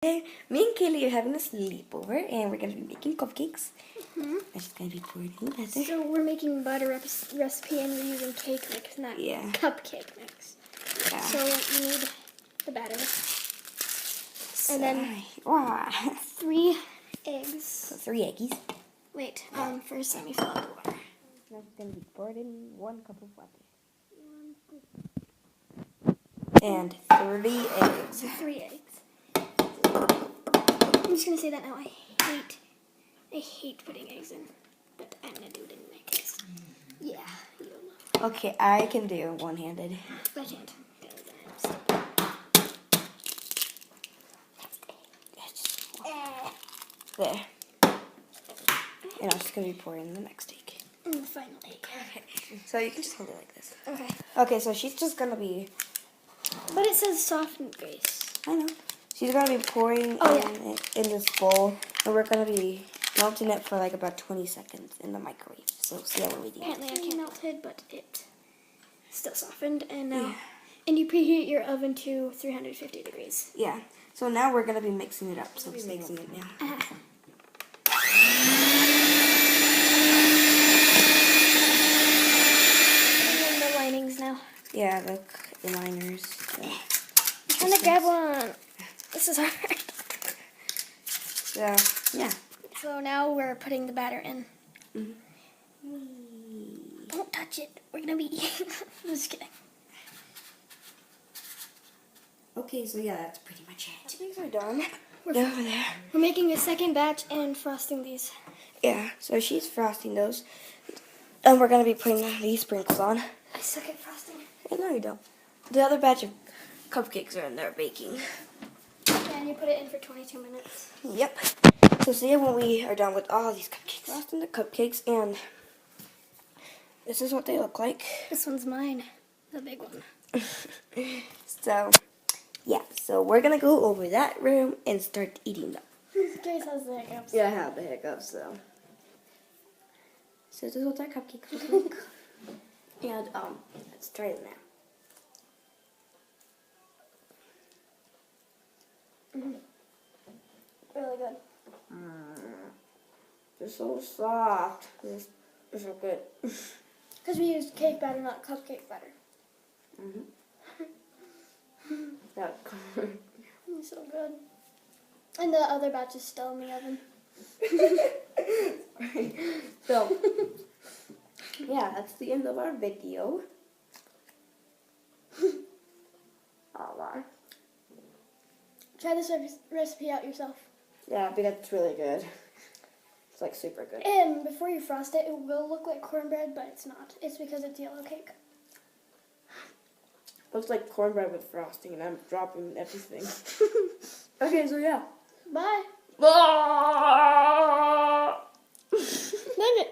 Hey, me and Kaylee are having a sleepover, and we're gonna be making cupcakes. I'm just gonna be pouring in the batter. So we're making butter recipe, and we're using cake mix, not cupcake mix. Yeah. So you need the batter, and then 3 eggs. So 3 eggies. Wait, first let me fill out the water. Now it's gonna be poured in 1 cup of water. And 3 eggs. 3 eggs. I'm just gonna say that now. I hate putting eggs in, but I'm gonna do it in my case. Yeah, you know. Okay, I can do it one-handed. I can't. There. And I'm just gonna be pouring in the next egg. And the final egg. Okay. So you can just hold it like this. Okay. Okay, so she's just gonna be. But it says softened Grace. I know. She's gonna be pouring in this bowl, and we're gonna be melting it for like about 20 seconds in the microwave. So see how we're waiting. Apparently I can't melted, but it still softened. And now, and you preheat your oven to 350 degrees. Yeah. So now we're gonna be mixing it up. So we're mixing it now. And the linings now. Yeah, look, the liners. I'm trying to grab one. This is hard. So yeah. So now we're putting the batter in. Mm-hmm. Don't touch it. We're gonna be eating. I'm just kidding. Okay, so yeah, that's pretty much it. These are done. We're over there. We're making a second batch and frosting these. Yeah, so she's frosting those. And we're going to be putting these sprinkles on. I suck at frosting. No, you don't. The other batch of cupcakes are in there baking. And you put it in for 22 minutes. Yep. So see when we are done with all these cupcakes. Frosting the cupcakes, and this is what they look like. This one's mine. The big one. So, yeah. So we're going to go over that room and start eating them. Grace has the hiccups. Yeah, I have the hiccups, so. So this is what our cupcakes look like. And, let's try it now. Really good. They're so soft. They're so good. Because we used cake batter, not cupcake batter. That's good. It's so good. And the other batch is still in the oven. So, yeah, that's the end of our video. Alright. Try this recipe out yourself. Yeah, because it's really good. It's like super good. And before you frost it, it will look like cornbread, but it's not. It's because it's yellow cake. Looks like cornbread with frosting, and I'm dropping everything. Okay, so yeah. Bye. Bye.